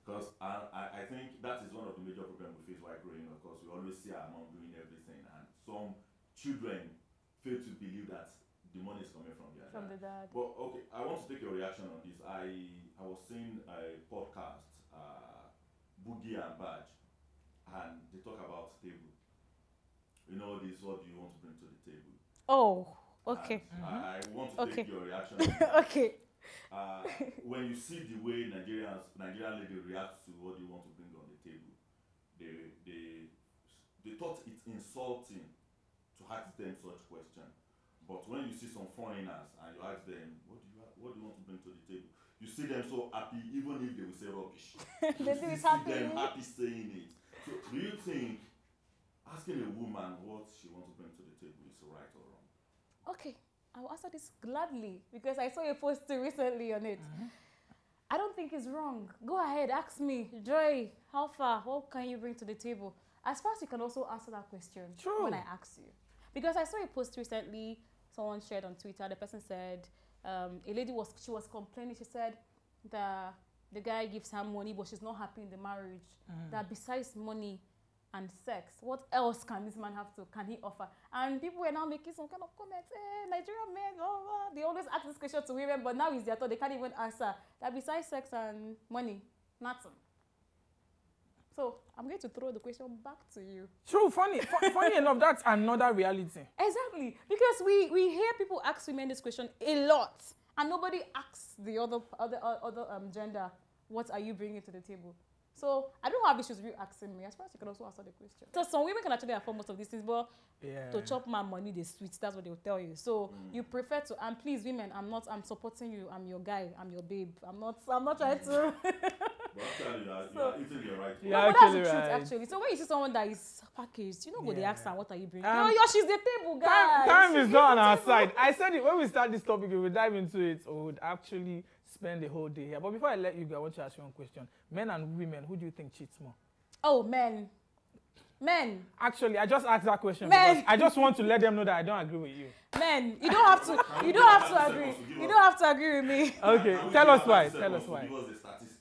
Because I think that is one of the major problems we face while growing up, because we always see our mom doing everything, and some children fail to believe that the money is coming from their dad. But okay, I want to take your reaction on this. I was seeing a podcast, Boogie and Badge, and they talk about table. You know this, what do you want to bring to the table? Oh, okay. I want to take your reaction on that. Okay. When you see the way Nigerian lady reacts to what you want to bring on the table, they thought it's insulting to ask them such question. But when you see some foreigners and you ask them, what do you want to bring to the table? You see them so happy, even if they will say rubbish. They see them happy saying it. So do you think asking a woman what she wants to bring to the table is right or wrong? Okay. I'll answer this gladly because I saw a post recently on it. I don't think it's wrong. Go ahead, ask me, Joy, how far? What can you bring to the table? As far as you can also answer that question when I ask you. Because I saw a post recently, someone shared on Twitter. The person said, a lady was complaining. She said the guy gives her money, but she's not happy in the marriage. That besides money and sex, what else can this man can he offer? And people were now making some kind of comments, Nigerian men, they always ask this question to women, but now it's their thought, they can't even answer. That besides sex and money, nothing. So I'm going to throw the question back to you. True, funny enough, that's another reality. Exactly, because we hear people ask women this question a lot, and nobody asks the other gender, what are you bringing to the table? So I don't have issues with you asking me. As far as you can also answer the question. So some women can actually afford most of these things, but to chop my money, they switch. That's what they'll tell you. So you prefer to. And please, women, I'm supporting you. I'm your guy. I'm your babe. I'm not trying to. But actually, you're eating your right. No, but that's the truth, actually. So when you see someone that is packaged, you know what they ask her, what are you bringing? She's the table, guys. Time is not on our side. I said it when we start this topic, we will dive into it. We would actually spend the whole day here. But before I let you go, I want to ask you one question. Men and women, who do you think cheats more? Oh, men. Men. Actually, I just asked that question Men. because I just want to let them know that I don't agree with you. Men, you don't have to. You don't have to agree. You don't have to agree with me. Okay, tell us why. Tell us why. Give us the statistic.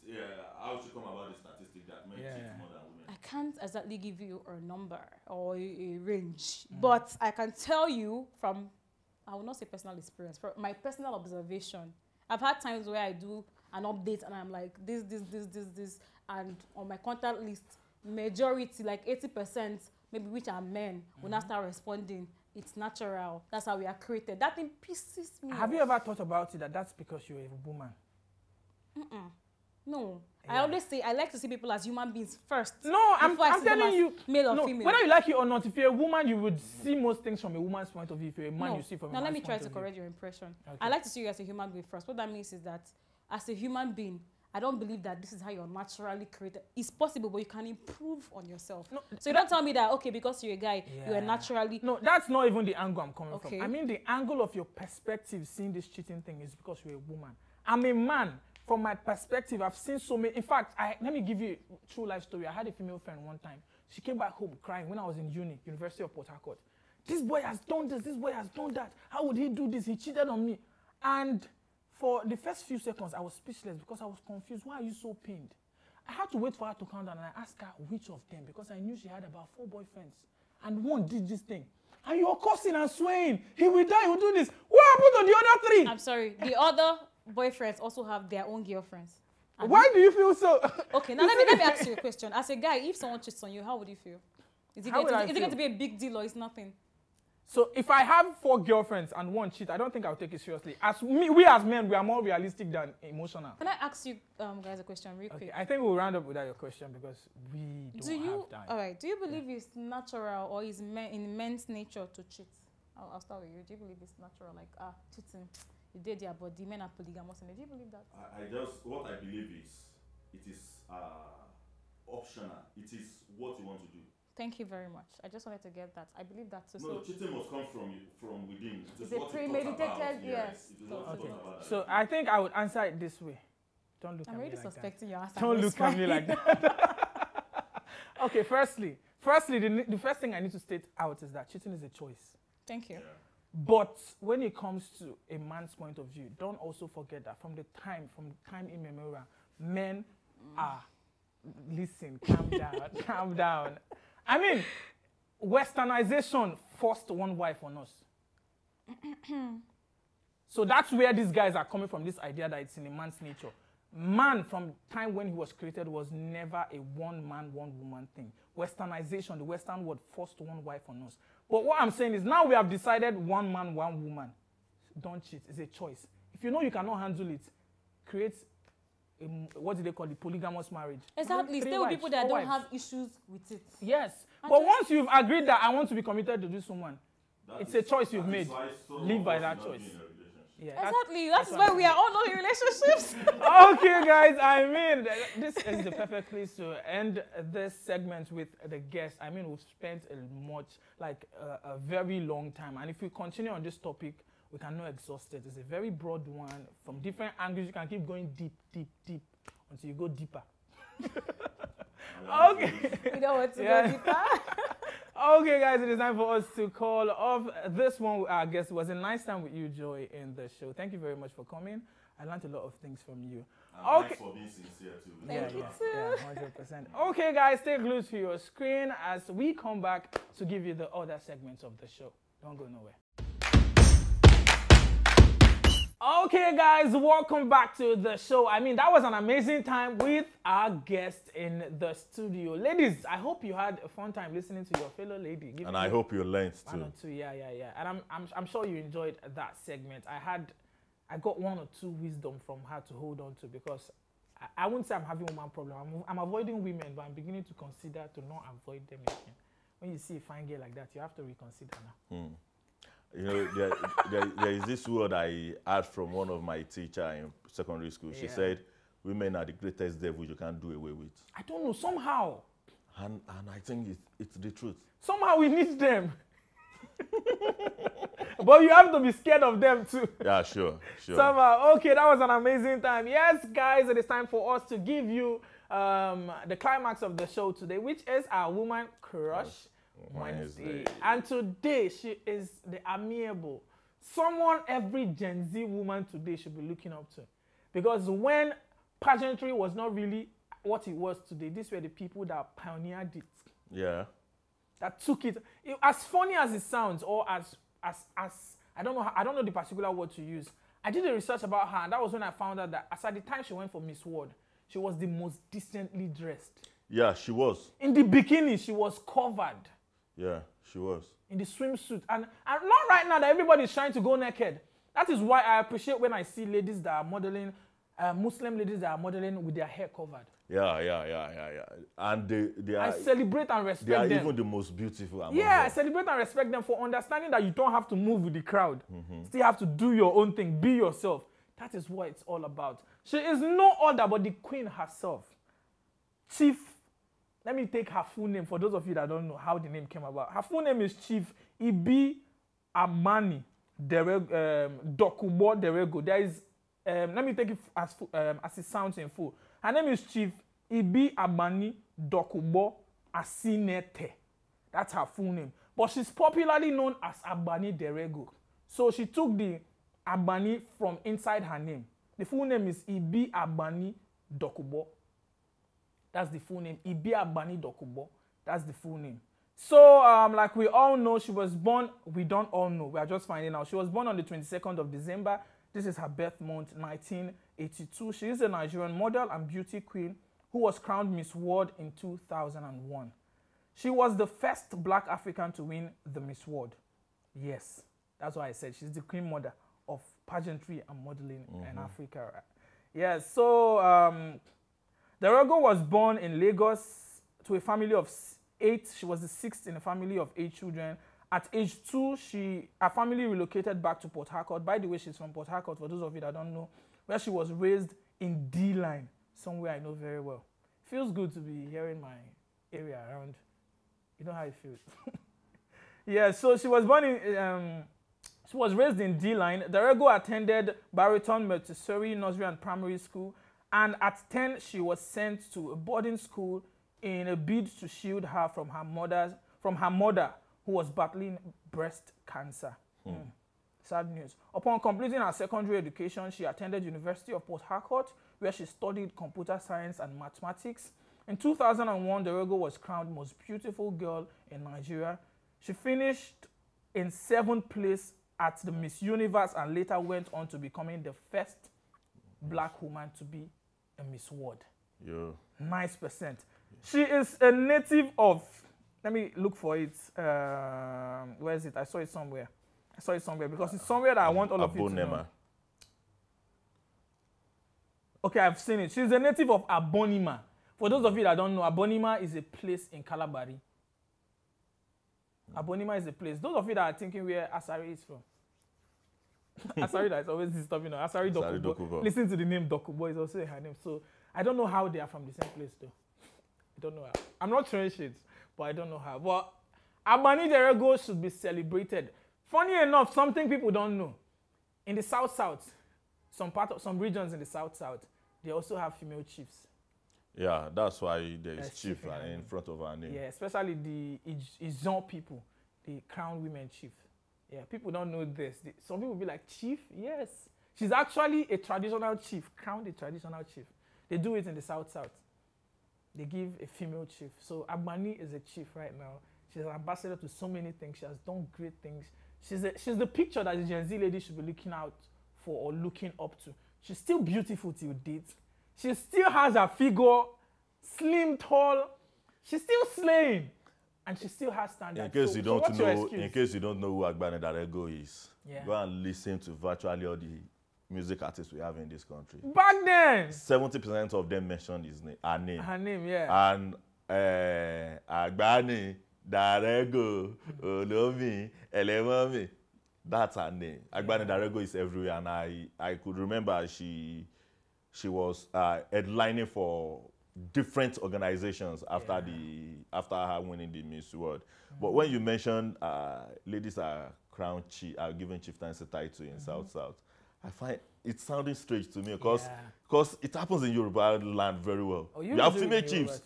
How should come about the statistic that men cheat more than women? I can't exactly give you a number or a range, but I can tell you from, I will not say personal experience, from my personal observation. I've had times where I do an update and I'm like this, and on my contact list, majority, like 80%, maybe which are men, will not start responding. It's natural. That's how we are created. That thing pisses me. Have you ever thought about it that that's because you're a woman? No. Yeah. I always say I like to see people as human beings first. No, I'm before I see them telling as you. male or No, female. whether you like it or not, if you're a woman, you would see most things from a woman's point of view. If you're a man, No. you see from a Now man's let me point try of to view. correct your impression. Okay. I like to see you as a human being first. What that means is that as a human being, I don't believe that this is how you're naturally created. It's possible, but you can improve on yourself. No, so you don't tell me that, okay, because you're a guy, you are naturally... No, that's not even the angle I'm coming Okay. from. I mean, the angle of your perspective seeing this cheating thing is because you're a woman. I'm a man. From my perspective, I've seen so many. In fact, let me give you a true life story. I had a female friend one time. She came back home crying when I was in University of Port Harcourt. This boy has done this. This boy has done that. How would he do this? He cheated on me. And for the first few seconds, I was speechless because I was confused. Why are you so pained? I had to wait for her to calm down, and I asked her which of them, because I knew she had about 4 boyfriends. And one did this thing. And you're cursing and swearing. He will die, he will do this. What happened to the other 3? I'm sorry. The other boyfriends also have their own girlfriends. And Why do you feel so? Okay, now let me ask you a question. As a guy, if someone cheats on you, how would you feel? Is it going to be a big deal or is nothing? So if I have 4 girlfriends and one cheat, I don't think I'll take it seriously. We as men, we are more realistic than emotional. Can I ask you guys a question real quick? Okay, I think we'll round up without your question because we don't have time. All right. Do you believe it's natural or is in men's nature to cheat? I'll start with you. Do you believe it's natural, like cheating? You did their body, men are polygamous, and do you believe that? What I believe is, it is optional. It is what you want to do. Thank you very much. I just wanted to get that. I believe that too. No, cheating must come from within. It's a premeditated, yes. It is what you thought about. So I think I would answer it this way. Don't look at me I'm already like suspecting your answer. Don't look at me like that. Okay, firstly, the first thing I need to state out is that cheating is a choice. Thank you. Yeah. But when it comes to a man's point of view, don't also forget that from time immemorial, men are, listen, calm down, calm down. I mean, westernization forced one wife on us. So that's where these guys are coming from, this idea that it's in a man's nature. Man, from time when he was created, was never a one man, one woman thing. Westernization, the Western world, forced one wife on us. But what I'm saying is now we have decided one man, one woman. Don't cheat. It's a choice. If you know you cannot handle it, create what do they call it? Polygamous marriage. Exactly. Stay with people that don't have issues with it. Yes. But once you've agreed that I want to be committed to this woman, it's a choice you've made. Live by that choice. Yeah, exactly. That's why we are all not in relationships. Okay, guys. I mean, this is the perfect place to end this segment with the guest. I mean, we've spent a very long time. And if we continue on this topic, we cannot exhaust it. It's a very broad one. From different angles, you can keep going deep, deep, deep until you go deeper. Okay. We don't want to go deeper. Okay, guys, it is time for us to call off this one. I guess it was a nice time with you, Joy, in the show. Thank you very much for coming. I learned a lot of things from you. And thanks for being sincere too. Thank you too. Yeah, 100%. Okay, guys, stay glued to your screen as we come back to give you the other segments of the show. Don't go nowhere. Okay, guys, welcome back to the show. I mean, that was an amazing time with our guest in the studio. Ladies, I hope you had a fun time listening to your fellow lady. And I hope you learned too. 1 or 2, yeah. And I'm sure you enjoyed that segment. I got 1 or 2 wisdom from her to hold on to, because I wouldn't say I'm having woman problem. I'm avoiding women, but I'm beginning to consider to not avoid them again. When you see a fine girl like that, you have to reconsider now. You know, there is this word I had from one of my teachers in secondary school. She said, women are the greatest devil you can't do away with. I don't know, somehow. And I think it's the truth. Somehow we need them. But you have to be scared of them too. Yeah, sure. Somehow. Okay, that was an amazing time. Yes, guys, it is time for us to give you the climax of the show today, which is our Woman Crush Wednesday. And today, she is the amiable. Someone every Gen Z woman today should be looking up to. Because when pageantry was not really what it was today, these were the people that pioneered it. Yeah. That took it. As funny as it sounds, or as I don't know the particular word to use. I did a research about her, and that was when I found out that as at the time she went for Miss World, she was the most decently dressed. Yeah, she was. In the bikini, she was covered. Yeah, she was. In the swimsuit. And not right now that everybody is trying to go naked. That is why I appreciate when I see ladies that are modeling, Muslim ladies that are modeling with their hair covered. Yeah. And they are... I celebrate and respect them. They are even the most beautiful among them. I celebrate and respect them for understanding that you don't have to move with the crowd. Still have to do your own thing. Be yourself. That is what it's all about. She is no other but the queen herself. Chief... Let me take her full name for those of you that don't know how the name came about. Her full name is Chief Ibi Amani Dokubo Derego. There is, let me take it as it sounds in full. Her name is Chief Ibi Amani Dokubo Asinete. That's her full name. But she's popularly known as Abani Derego. So she took the Abani from inside her name. The full name is Ibi Abani Dokubo. That's the full name. Ibi Abani Dokubo. That's the full name. So, like we all know, she was born, we don't all know, we are just finding out. She was born on the 22nd of December. This is her birth month, 1982. She is a Nigerian model and beauty queen who was crowned Miss World in 2001. She was the first Black African to win the Miss World. Yes, that's why I said she's the queen mother of pageantry and modeling in Africa. Yes, so Derego was born in Lagos to a family of 8. She was the 6th in a family of 8 children. At age 2, her family relocated back to Port Harcourt. By the way, she's from Port Harcourt, for those of you that don't know, where she was raised in D-Line, somewhere I know very well. Feels good to be here in my area around. You know how it feels. Yeah, so she was born in, she was raised in D-Line. Derego attended Barrington Montessori Nursery and Primary School. And at 10, she was sent to a boarding school in a bid to shield her from her mother, who was battling breast cancer. Sad news. Upon completing her secondary education, she attended University of Port Harcourt, where she studied computer science and mathematics. In 2001, Derego was crowned most beautiful girl in Nigeria. She finished in 7th place at the Miss Universe and later went on to becoming the first Black woman to be a Miss World. Yeah. Nice percent. She is a native of, let me look for it. Where is it? I saw it somewhere. Because it's somewhere that I want all of you to know. Okay, I've seen it. She's a native of Abonima. For those of you that don't know, Abonima is a place in Calabari. Abonima is a place. Those of you that are thinking where Asari is from. Asari that is always disturbing. Asari Dokubo. Listen to the name Dokubo is also her name. So I don't know how they are from the same place though. I don't know how. I'm not throwing shit, but I don't know how. But Abani Derego should be celebrated. Funny enough, something people don't know. In the South, some regions in the South, they also have female chiefs. Yeah, that's why there is chief in front of her name. Yeah, especially the Izon people, the crown women chief. Yeah, people don't know this. Some people will be like, chief? Yes. She's actually a traditional chief, crowned a traditional chief. They do it in the South. They give a female chief. So Abani is a chief right now. She's an ambassador to so many things. She has done great things. She's the picture that the Gen Z lady should be looking out for or looking up to. She's still beautiful till date. She still has her figure, slim, tall. She's still slaying. And she still has standards. In case you don't know who Agbani Derego is, go and listen to virtually all the music artists we have in this country. Back then, 70% of them mentioned her name. Her name, yeah. And Agbani Derego, Olomi, Elemami, that's her name. Agbani Derego is everywhere, and I could remember she was headlining for different organizations after after her winning the Miss World. But when you mention ladies are given chieftaincy title in South, I find it sounding strange to me because it happens in Yoruba land very well. Oh, you have female chiefs.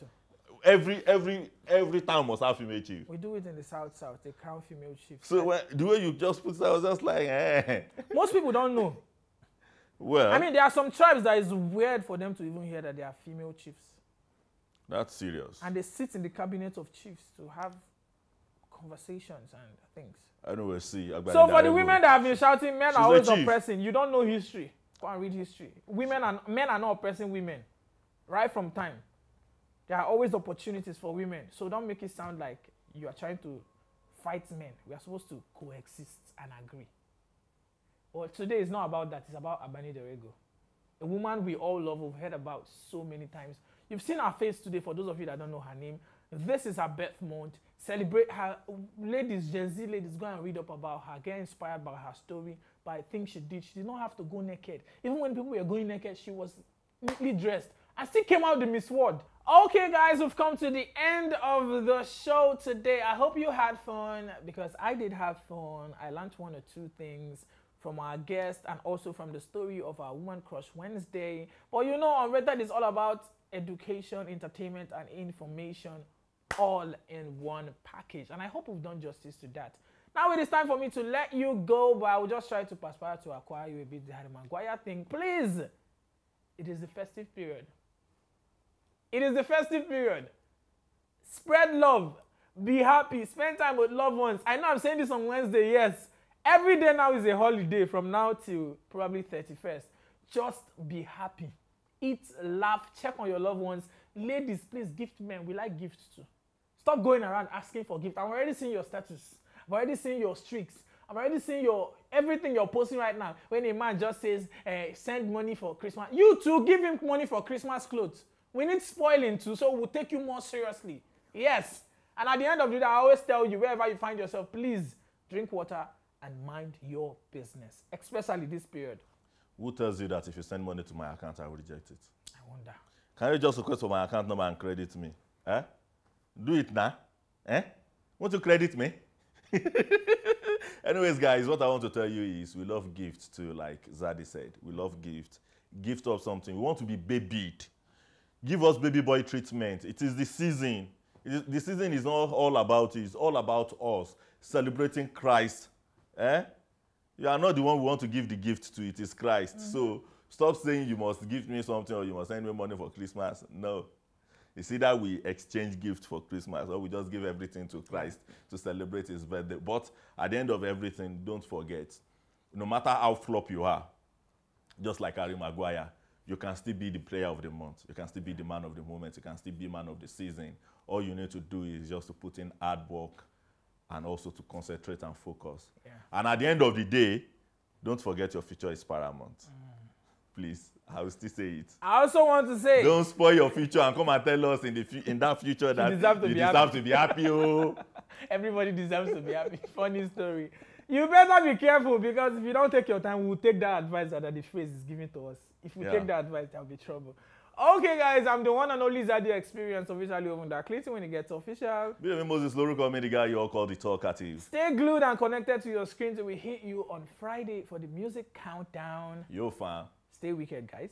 Every town must have female chief. We do it in the South, they crown female chiefs. So the way you just put it, I was just like, eh. Most people don't know. Well, I mean, there are some tribes that is weird for them to even hear that they are female chiefs. That's serious. And they sit in the cabinet of chiefs to have conversations and things. Anyway, see. So for the women that have been shouting, men are always oppressing, you don't know history. Go and read history. Men are not oppressing women. Right from time. There are always opportunities for women. So don't make it sound like you are trying to fight men. We are supposed to coexist and agree. Well, today is not about that. It's about Abani Derego. A woman we all love, we've heard about so many times. You've seen her face today, for those of you that don't know her name. This is her birth month. Celebrate her. Ladies, Gen Z ladies, go and read up about her. Get inspired by her story, by things she did. She did not have to go naked. Even when people were going naked, she was neatly dressed and still came out the Miss World. Okay, guys, we've come to the end of the show today. I hope you had fun, because I did have fun. I learned one or two things from our guest and also from the story of our Woman Crush Wednesday. But you know, Unrated is all about education, entertainment, and information all in one package. And I hope we've done justice to that. Now it is time for me to let you go, but I will just try to perspire to acquire you a bit the Harry Maguire thing. Please, it is the festive period. It is the festive period. Spread love. Be happy. Spend time with loved ones. I know I'm saying this on Wednesday, yes. Every day now is a holiday from now till probably 31st. Just be happy. Eat, laugh, check on your loved ones. Ladies, please gift men. We like gifts too. Stop going around asking for gifts. I'm already seeing your status. I'm already seeing your streaks. I'm already seeing everything you're posting right now. When a man just says, send money for Christmas. You too, give him money for Christmas clothes. We need spoiling too, so we'll take you more seriously. Yes. And at the end of the day, I always tell you, wherever you find yourself, please drink water and mind your business, especially this period. Who tells you that if you send money to my account, I will reject it? I wonder. Can you just request for my account number and credit me? Eh? Do it now. Eh? Want to credit me? Anyways, guys, what I want to tell you is we love gifts too, like Zady said. We love gifts. Gift of something. We want to be babied. Give us baby boy treatment. It is the season. The season is not all about you. It's all about us celebrating Christ. Eh? You are not the one who want to give the gift to. It is Christ. So stop saying you must give me something or you must send me money for Christmas. No. It's either we exchange gifts for Christmas or we just give everything to Christ to celebrate his birthday. But at the end of everything, don't forget, no matter how flop you are, just like Harry Maguire, you can still be the player of the month. You can still be the man of the moment. You can still be man of the season. All you need to do is just to put in hard work and also to concentrate and focus. Yeah. And at the end of the day, don't forget your future is paramount. Please, I will still say it. I also want to say, don't spoil your future and come and tell us in that future that you deserve to be happy. Oh. Everybody deserves to be happy. Funny story. You better be careful, because if you don't take your time, we'll take that advice that the phrase is giving to us. If we take that advice, there'll be trouble. Okay, guys, I'm the one and only Zady Experience, officially over DaTalkative when it gets official. Be Moses Loruko, the guy you all call the talkative. Stay glued and connected to your screen till we hit you on Friday for the music countdown. Yo, fam. Stay wicked, guys.